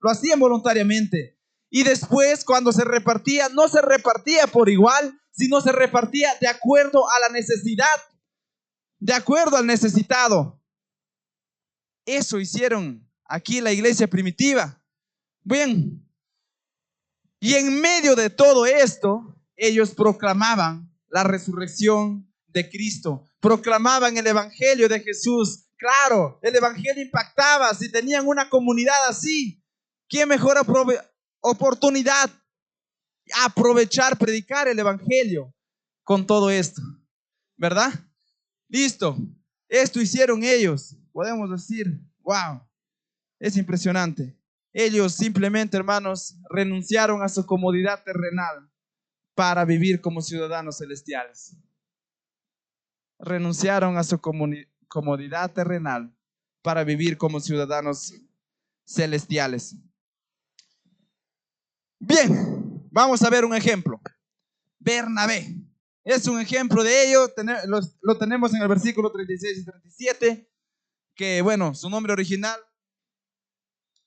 lo hacían voluntariamente. Y después, cuando se repartía, no se repartía por igual, sino se repartía de acuerdo a la necesidad, de acuerdo al necesitado. Eso hicieron aquí la iglesia primitiva. Bien, y en medio de todo esto, ellos proclamaban la resurrección de Cristo, proclamaban el evangelio de Jesús. Claro, el evangelio impactaba. Si tenían una comunidad así, ¿qué mejor oportunidad? Aprovechar, predicar el evangelio con todo esto, ¿verdad? Listo, esto hicieron ellos. Podemos decir, wow, es impresionante. Ellos simplemente, hermanos, renunciaron a su comodidad terrenal para vivir como ciudadanos celestiales. Renunciaron a su comodidad terrenal para vivir como ciudadanos celestiales. Bien, vamos a ver un ejemplo. Bernabé es un ejemplo de ello. Lo tenemos en el versículo 36 y 37, que bueno, su nombre original,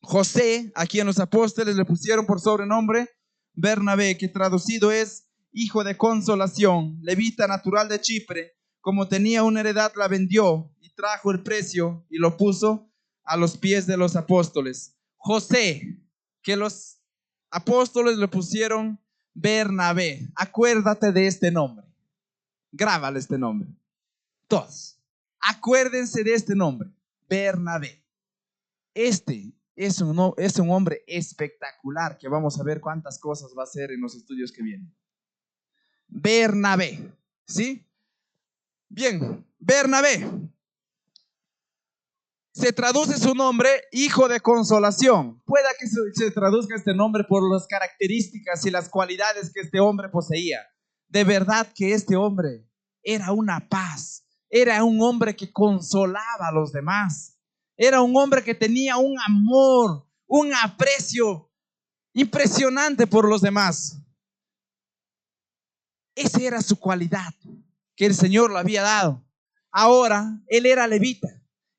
José, aquí en los apóstoles le pusieron por sobrenombre Bernabé, que traducido es hijo de consolación, levita natural de Chipre. Como tenía una heredad, la vendió y trajo el precio y lo puso a los pies de los apóstoles. José, que los apóstoles le pusieron Bernabé. Acuérdate de este nombre. Grábale este nombre. Todos. Acuérdense de este nombre. Bernabé. Este es un hombre espectacular, que vamos a ver cuántas cosas va a hacer en los estudios que vienen. Bernabé, ¿sí? Bien, Bernabé. Se traduce su nombre hijo de consolación. Pueda que se traduzca este nombre por las características y las cualidades que este hombre poseía. De verdad que este hombre era una paz. Era un hombre que consolaba a los demás. Era un hombre que tenía un amor, un aprecio impresionante por los demás. Esa era su cualidad que el Señor le había dado. Ahora, él era levita.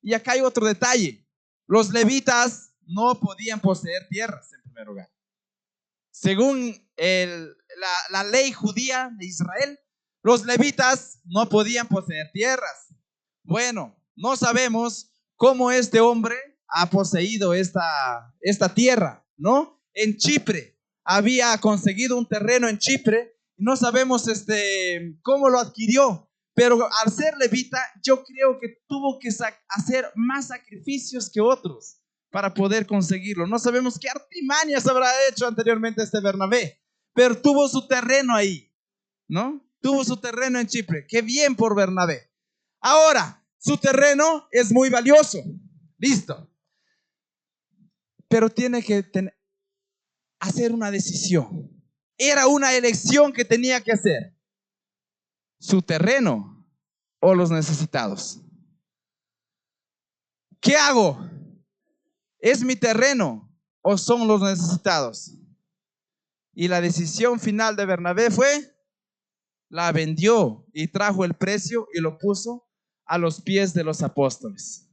Y acá hay otro detalle. Los levitas no podían poseer tierras en primer lugar. Según la ley judía de Israel, los levitas no podían poseer tierras. Bueno, no sabemos cómo este hombre ha poseído esta tierra, ¿no? En Chipre. Había conseguido un terreno en Chipre. No sabemos cómo lo adquirió. Pero al ser levita, yo creo que tuvo que hacer más sacrificios que otros para poder conseguirlo. No sabemos qué artimañas habrá hecho anteriormente este Bernabé, pero tuvo su terreno ahí, ¿no? Tuvo su terreno en Chipre. Qué bien por Bernabé. Ahora, su terreno es muy valioso. Listo. Pero tiene que hacer una decisión. Era una elección que tenía que hacer. Su terreno o los necesitados. ¿Qué hago? ¿Es mi terreno o son los necesitados? Y la decisión final de Bernabé fue: la vendió y trajo el precio y lo puso a los pies de los apóstoles.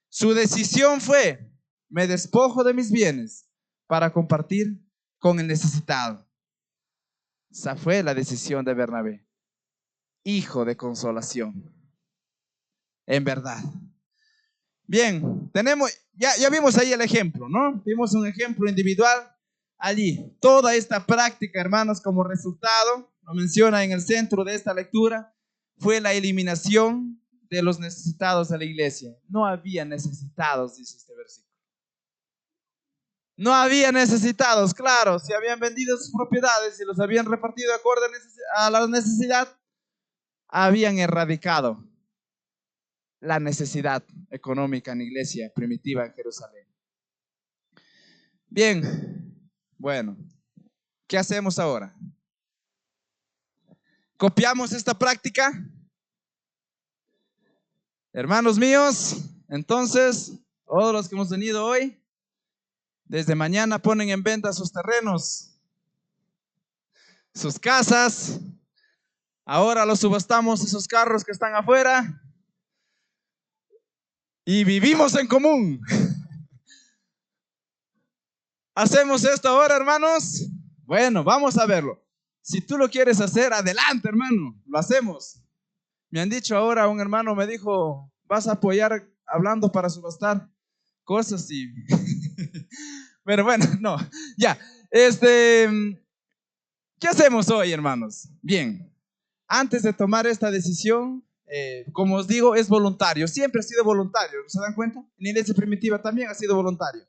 Su decisión fue: me despojo de mis bienes para compartir con el necesitado. Esa fue la decisión de Bernabé, hijo de consolación, en verdad. Bien, ya vimos ahí el ejemplo, ¿no? Vimos un ejemplo individual allí. Toda esta práctica, hermanos, como resultado, lo menciona en el centro de esta lectura, fue la eliminación de los necesitados de la iglesia. No había necesitados, dice este versículo. No había necesitados, claro. Si habían vendido sus propiedades y los habían repartido de acuerdo a la necesidad, habían erradicado la necesidad económica en la iglesia primitiva en Jerusalén. Bien, bueno, ¿qué hacemos ahora? ¿Copiamos esta práctica? Hermanos míos, entonces, todos los que hemos venido hoy, desde mañana ponen en venta sus terrenos, sus casas. Ahora los subastamos, esos carros que están afuera, y vivimos en común. ¿Hacemos esto ahora, hermanos? Bueno, vamos a verlo. Si tú lo quieres hacer, adelante, hermano, lo hacemos. Me han dicho ahora, un hermano me dijo, vas a apoyar hablando para subastar cosas y... Pero bueno, no, ya. ¿Qué hacemos hoy, hermanos? Bien, antes de tomar esta decisión, como os digo, es voluntario. Siempre ha sido voluntario, ¿se dan cuenta? En la iglesia primitiva también ha sido voluntario.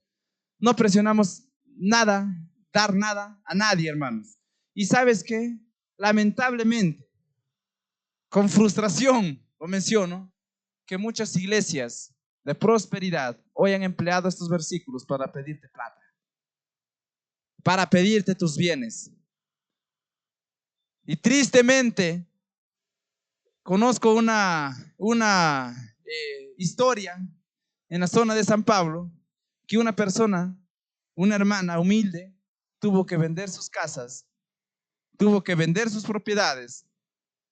No presionamos nada, dar nada a nadie, hermanos. ¿Y sabes qué? Lamentablemente, con frustración, lo menciono, que muchas iglesias de prosperidad hoy han empleado estos versículos para pedirte plata, para pedirte tus bienes. Y tristemente, conozco una historia en la zona de San Pablo, que una persona, una hermana humilde, tuvo que vender sus casas, tuvo que vender sus propiedades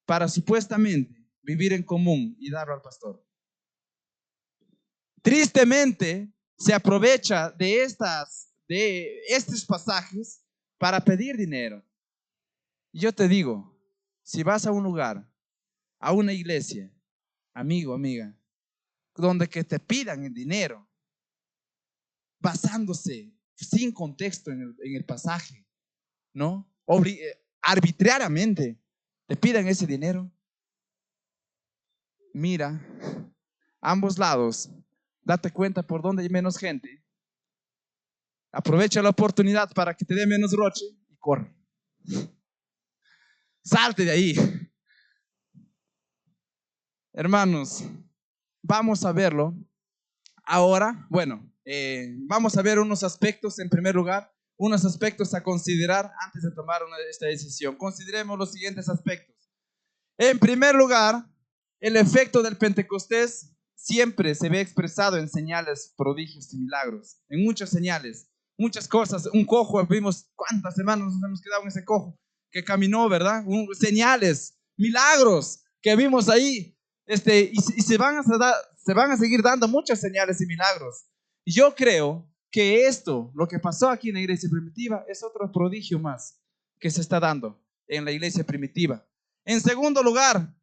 para supuestamente vivir en común y darlo al pastor. Tristemente, se aprovecha de estos pasajes para pedir dinero. Yo te digo, si vas a un lugar, a una iglesia, amigo, amiga, donde que te pidan el dinero, basándose sin contexto en el pasaje, ¿no? Arbitrariamente te pidan ese dinero. Mira, ambos lados, date cuenta por dónde hay menos gente, aprovecha la oportunidad para que te dé menos roche y corre. Salte de ahí. Hermanos, vamos a verlo ahora. Bueno, vamos a ver unos aspectos en primer lugar, unos aspectos a considerar antes de tomar esta decisión. Consideremos los siguientes aspectos. En primer lugar, el efecto del Pentecostés siempre se ve expresado en señales, prodigios y milagros, en muchas señales, muchas cosas. Un cojo, vimos cuántas semanas nos hemos quedado en ese cojo que caminó, ¿verdad? Señales, milagros que vimos ahí. Y se van a seguir dando muchas señales y milagros. Y yo creo que esto, lo que pasó aquí en la iglesia primitiva, es otro prodigio más que se está dando en la iglesia primitiva. En segundo lugar,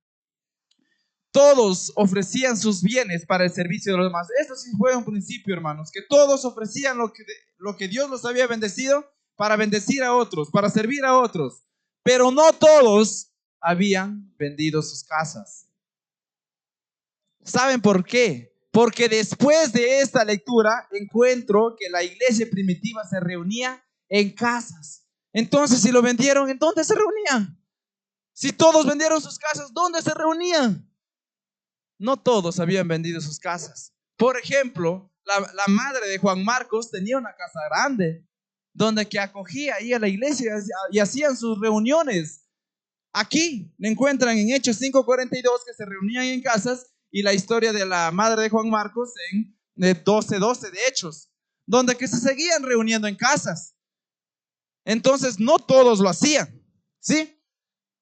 todos ofrecían sus bienes para el servicio de los demás. Esto sí fue un principio, hermanos, que todos ofrecían lo que Dios los había bendecido para bendecir a otros, para servir a otros. Pero no todos habían vendido sus casas. ¿Saben por qué? Porque después de esta lectura encuentro que la iglesia primitiva se reunía en casas. Entonces, si lo vendieron, ¿en dónde se reunían? Si todos vendieron sus casas, ¿dónde se reunían? No todos habían vendido sus casas. Por ejemplo, la madre de Juan Marcos tenía una casa grande donde que acogía ahí a la iglesia y hacían sus reuniones. Aquí le encuentran en Hechos 5:42 que se reunían en casas, y la historia de la madre de Juan Marcos en 12:12 de Hechos, donde que se seguían reuniendo en casas. Entonces no todos lo hacían, ¿sí?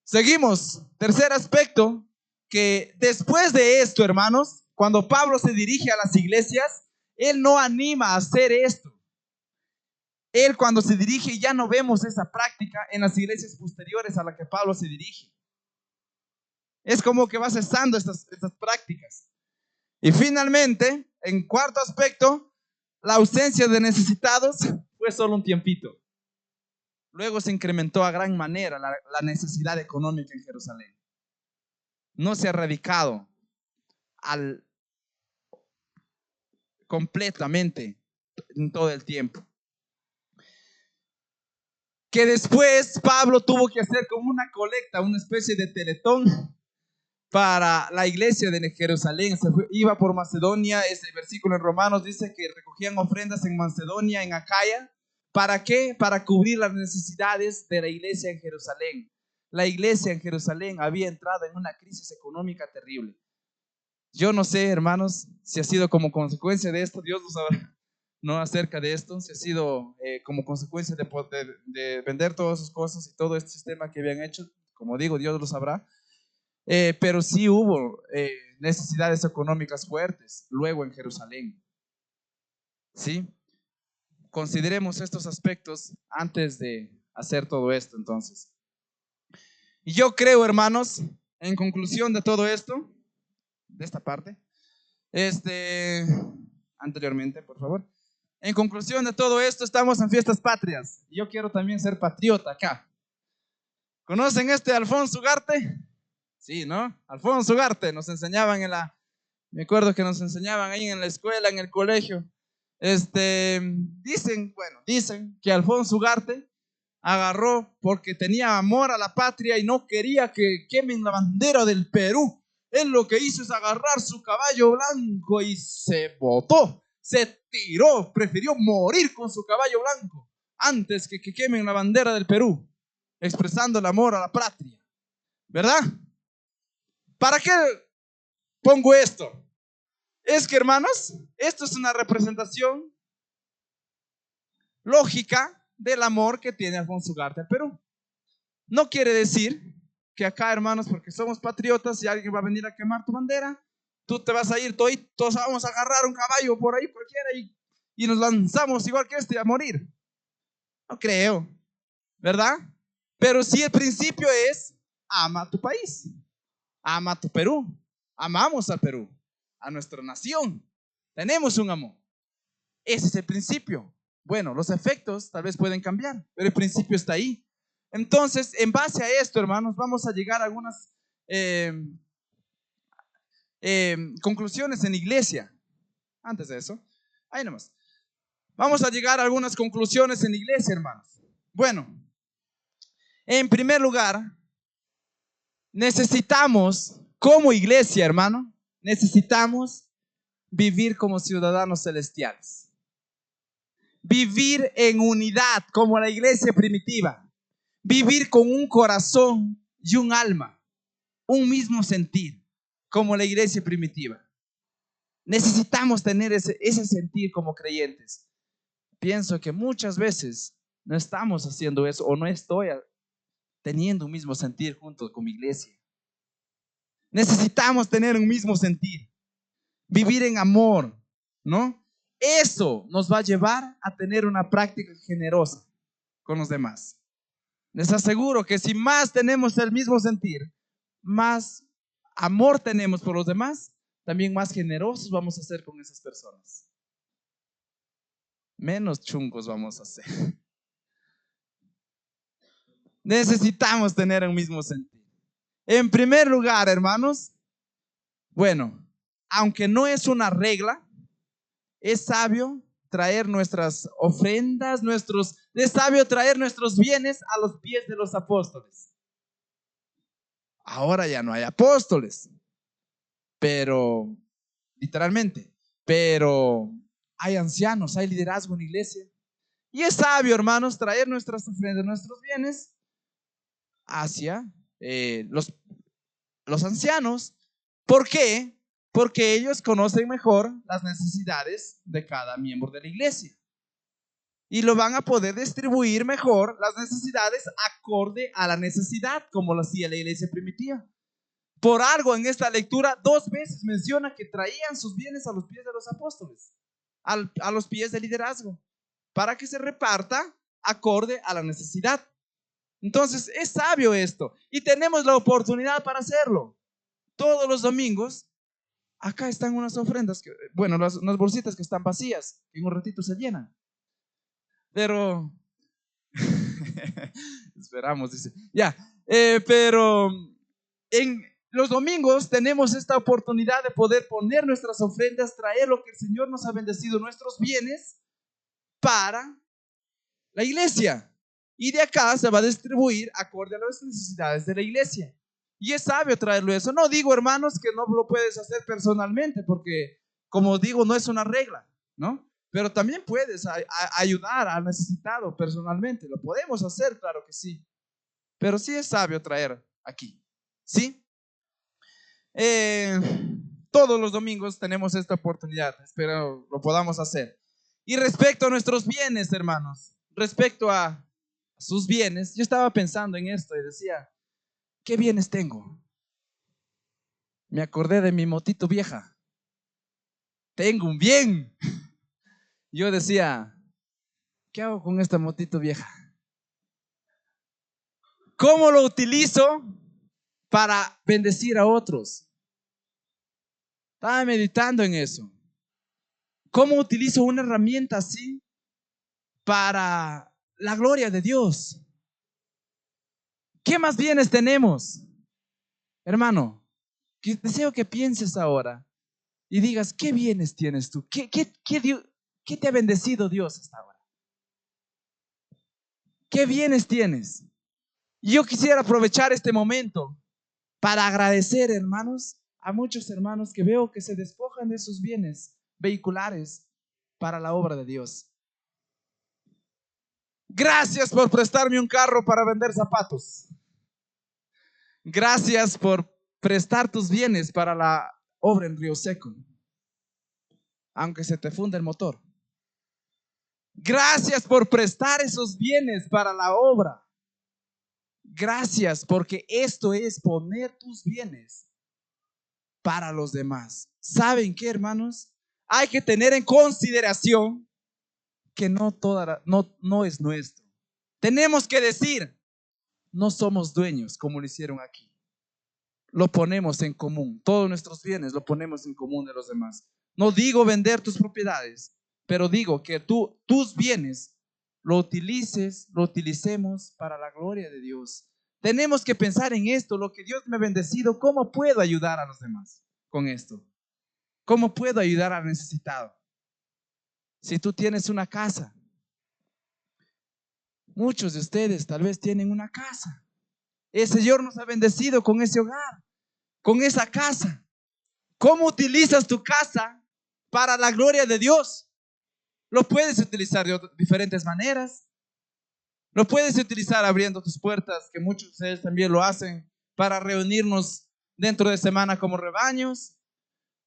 Seguimos. Tercer aspecto, que después de esto, hermanos, cuando Pablo se dirige a las iglesias, él no anima a hacer esto. Él, cuando se dirige, ya no vemos esa práctica en las iglesias posteriores a la que Pablo se dirige. Es como que va cesando estas prácticas. Y finalmente, en cuarto aspecto, la ausencia de necesitados fue solo un tiempito. Luego se incrementó a gran manera la necesidad económica en Jerusalén. No se ha erradicado completamente en todo el tiempo. Que después Pablo tuvo que hacer como una colecta, una especie de teletón para la iglesia de Jerusalén. Iba por Macedonia. Ese versículo en Romanos dice que recogían ofrendas en Macedonia, en Acaya. ¿Para qué? Para cubrir las necesidades de la iglesia en Jerusalén. La iglesia en Jerusalén había entrado en una crisis económica terrible. Yo no sé, hermanos, si ha sido como consecuencia de esto, Dios lo sabrá, no acerca de esto, si ha sido como consecuencia de vender todas sus cosas y todo este sistema que habían hecho. Como digo, Dios lo sabrá. Pero sí hubo necesidades económicas fuertes luego en Jerusalén, ¿sí? consideremos estos aspectos antes de hacer todo esto entonces. Y yo creo, hermanos, en conclusión de todo esto, de esta parte, anteriormente, por favor. En conclusión de todo esto, estamos en fiestas patrias. Y yo quiero también ser patriota acá. ¿Conocen Alfonso Ugarte? Sí, ¿no? Alfonso Ugarte, nos enseñaban me acuerdo que nos enseñaban ahí en la escuela, en el colegio. Dicen que Alfonso Ugarte agarró porque tenía amor a la patria y no quería que quemen la bandera del Perú. Él lo que hizo es agarrar su caballo blanco y se botó, se tiró, prefirió morir con su caballo blanco antes que quemen la bandera del Perú, expresando el amor a la patria, ¿verdad? ¿Para qué pongo esto? Es que, hermanos, esto es una representación lógica del amor que tiene Alfonso Ugarte al Perú. No quiere decir que acá, hermanos, porque somos patriotas y alguien va a venir a quemar tu bandera, tú te vas a ir, todos vamos a agarrar un caballo por ahí cualquiera y nos lanzamos igual que a morir. No creo, ¿verdad? Pero sí, el principio es: ama a tu país, ama a tu Perú, amamos al Perú, a nuestra nación, tenemos un amor. Ese es el principio. Bueno, los efectos tal vez pueden cambiar, pero el principio está ahí. Entonces, en base a esto, hermanos, vamos a llegar a algunas conclusiones en iglesia. Antes de eso, ahí nomás. Vamos a llegar a algunas conclusiones en iglesia, hermanos. Bueno, en primer lugar, necesitamos, como iglesia, hermano, necesitamos vivir como ciudadanos celestiales. Vivir en unidad como la iglesia primitiva. Vivir con un corazón y un alma, un mismo sentir, como la iglesia primitiva. Necesitamos tener ese sentir como creyentes. Pienso que muchas veces no estamos haciendo eso, o no estoy teniendo un mismo sentir junto con mi iglesia. Necesitamos tener un mismo sentir, vivir en amor, ¿no? Eso nos va a llevar a tener una práctica generosa con los demás. Les aseguro que si más tenemos el mismo sentir, más amor tenemos por los demás, también más generosos vamos a ser con esas personas. Menos chungos vamos a ser. Necesitamos tener un mismo sentir. En primer lugar, hermanos, bueno, aunque no es una regla, es sabio traer nuestras ofrendas, es sabio traer nuestros bienes a los pies de los apóstoles. Ahora ya no hay apóstoles, pero literalmente, pero hay ancianos, hay liderazgo en la iglesia. Y es sabio, hermanos, traer nuestras ofrendas, nuestros bienes hacia los ancianos. ¿Por qué? Porque ellos conocen mejor las necesidades de cada miembro de la iglesia. Y lo van a poder distribuir mejor las necesidades acorde a la necesidad, como lo hacía la iglesia primitiva. Por algo en esta lectura 2 veces menciona que traían sus bienes a los pies de los apóstoles, a los pies del liderazgo, para que se reparta acorde a la necesidad. Entonces es sabio esto y tenemos la oportunidad para hacerlo. Todos los domingos, acá están unas ofrendas, unas bolsitas que están vacías, que en un ratito se llenan. Pero, esperamos, dice, ya, pero en los domingos tenemos esta oportunidad de poder poner nuestras ofrendas, traer lo que el Señor nos ha bendecido, nuestros bienes, para la iglesia. Y de acá se va a distribuir acorde a las necesidades de la iglesia. Y es sabio traerlo eso. No digo, hermanos, que no lo puedes hacer personalmente, porque, como digo, no es una regla, ¿no? Pero también puedes ayudar al necesitado personalmente. Lo podemos hacer, claro que sí. Pero sí es sabio traer aquí, ¿sí? Todos los domingos tenemos esta oportunidad. Espero lo podamos hacer. Y respecto a nuestros bienes, hermanos, respecto a sus bienes, yo estaba pensando en esto y decía, ¿qué bienes tengo? Me acordé de mi motito vieja. Tengo un bien. Yo decía, ¿Qué hago con esta motito vieja? ¿Cómo lo utilizo para bendecir a otros? Estaba meditando en eso. ¿Cómo utilizo una herramienta así para la gloria de Dios? ¿Qué más bienes tenemos? Hermano, deseo que pienses ahora y digas, ¿qué bienes tienes tú? ¿Qué te ha bendecido Dios hasta ahora? ¿Qué bienes tienes? Y yo quisiera aprovechar este momento para agradecer, hermanos, a muchos hermanos que veo que se despojan de sus bienes vehiculares para la obra de Dios. Gracias por prestarme un carro para vender zapatos. Gracias por prestar tus bienes para la obra en Río Seco, aunque se te funda el motor. Gracias por prestar esos bienes para la obra. Gracias porque esto es poner tus bienes para los demás. ¿Saben qué, hermanos? Hay que tener en consideración que no es nuestro. Tenemos que decir, no somos dueños como lo hicieron aquí. Lo ponemos en común. Todos nuestros bienes lo ponemos en común de los demás. No digo vender tus propiedades, pero digo que tus bienes lo utilicemos para la gloria de Dios. Tenemos que pensar en esto, lo que Dios me ha bendecido, ¿cómo puedo ayudar a los demás con esto? ¿Cómo puedo ayudar al necesitado? Si tú tienes una casa, muchos de ustedes tal vez tienen una casa. El Señor nos ha bendecido con ese hogar, con esa casa. ¿Cómo utilizas tu casa para la gloria de Dios? Lo puedes utilizar de diferentes maneras. Lo puedes utilizar abriendo tus puertas, que muchos de ustedes también lo hacen, para reunirnos dentro de semana como rebaños.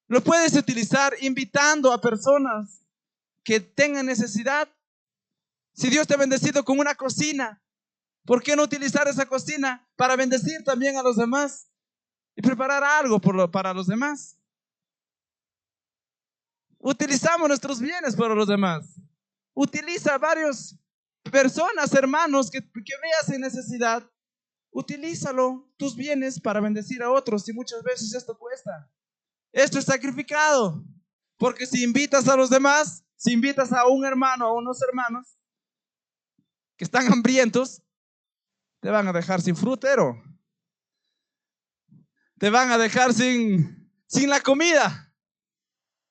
Lo puedes utilizar invitando a personas que tengan necesidad. Si Dios te ha bendecido con una cocina, ¿por qué no utilizar esa cocina para bendecir también a los demás y preparar algo para los demás? Utilizamos nuestros bienes para los demás. Utiliza a varias personas, hermanos, que veas en necesidad. Utilízalo, tus bienes, para bendecir a otros. Y muchas veces esto cuesta. Esto es sacrificado. Porque si invitas a los demás, si invitas a un hermano, a unos hermanos que están hambrientos, te van a dejar sin frutero. Te van a dejar sin la comida.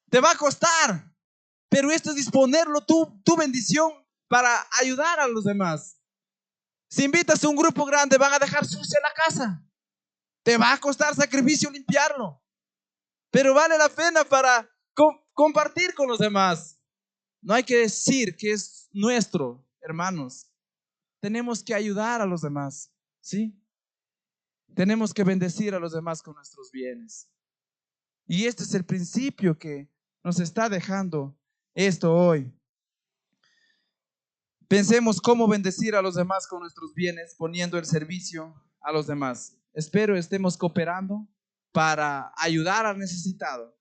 Te va a costar. Pero esto es disponerlo tu bendición para ayudar a los demás. Si invitas a un grupo grande, van a dejar sucia la casa. Te va a costar sacrificio limpiarlo. Pero vale la pena para compartir con los demás. No hay que decir que es nuestro, hermanos. Tenemos que ayudar a los demás, ¿sí? Tenemos que bendecir a los demás con nuestros bienes. Y este es el principio que nos está dejando esto hoy. Pensemos cómo bendecir a los demás con nuestros bienes, poniendo el servicio a los demás. Espero estemos cooperando para ayudar al necesitado.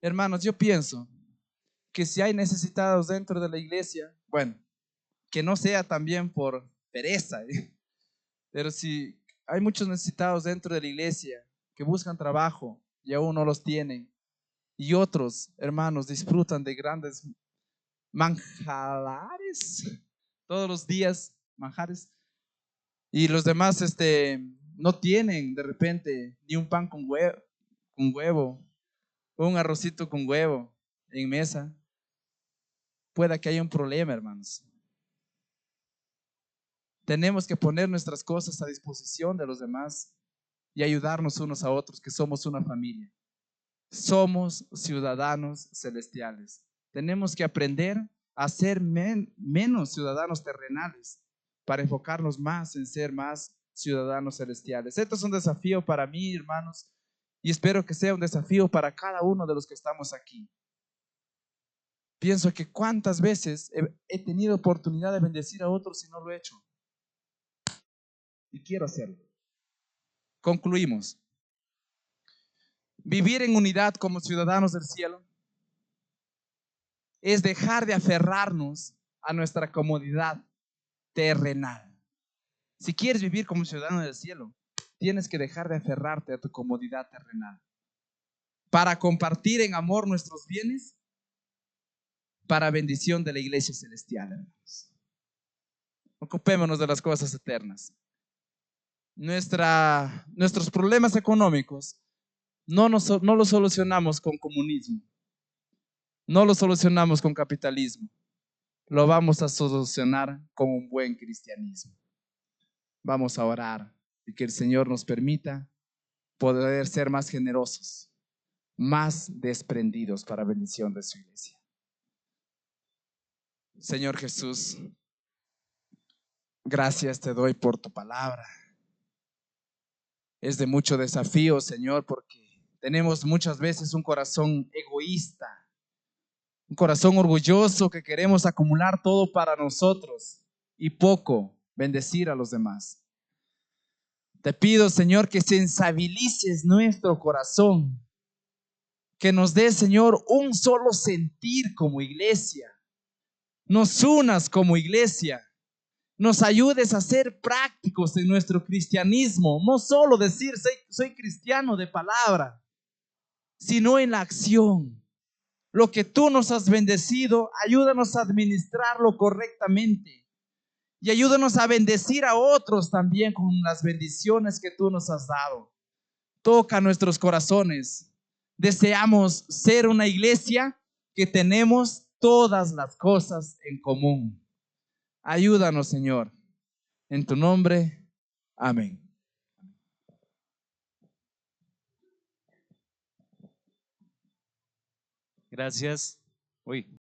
Hermanos, yo pienso que si hay necesitados dentro de la iglesia, bueno, que no sea también por pereza, pero si hay muchos necesitados dentro de la iglesia que buscan trabajo y aún no los tienen, y otros, hermanos, disfrutan de grandes manjares todos los días, manjares, y los demás no tienen de repente ni un pan con huevo o un arrocito con huevo en mesa, pueda que haya un problema, hermanos. Tenemos que poner nuestras cosas a disposición de los demás y ayudarnos unos a otros, que somos una familia. Somos ciudadanos celestiales. Tenemos que aprender a ser menos ciudadanos terrenales para enfocarnos más en ser más ciudadanos celestiales. Esto es un desafío para mí, hermanos, y espero que sea un desafío para cada uno de los que estamos aquí. Pienso que cuántas veces he tenido oportunidad de bendecir a otros y no lo he hecho. Y quiero hacerlo. Concluimos. Vivir en unidad como ciudadanos del cielo es dejar de aferrarnos a nuestra comodidad terrenal. Si quieres vivir como ciudadano del cielo, tienes que dejar de aferrarte a tu comodidad terrenal para compartir en amor nuestros bienes para bendición de la iglesia celestial, hermanos. Ocupémonos de las cosas eternas. Nuestros problemas económicos no los solucionamos con comunismo, no los solucionamos con capitalismo, lo vamos a solucionar con un buen cristianismo. Vamos a orar y que el Señor nos permita poder ser más generosos, más desprendidos para bendición de su iglesia. Señor Jesús, gracias te doy por tu palabra. Es de mucho desafío, Señor, porque tenemos muchas veces un corazón egoísta, un corazón orgulloso que queremos acumular todo para nosotros y poco bendecir a los demás. Te pido, Señor, que sensibilices nuestro corazón, que nos dé, Señor, un solo sentir como iglesia, nos unas como iglesia, nos ayudes a ser prácticos en nuestro cristianismo, no solo decir soy cristiano de palabra, sino en la acción. Lo que tú nos has bendecido, ayúdanos a administrarlo correctamente y ayúdanos a bendecir a otros también con las bendiciones que tú nos has dado. Toca nuestros corazones. Deseamos ser una iglesia que tenemos todas las cosas en común. Ayúdanos, Señor. En tu nombre, amén. Gracias. Uy.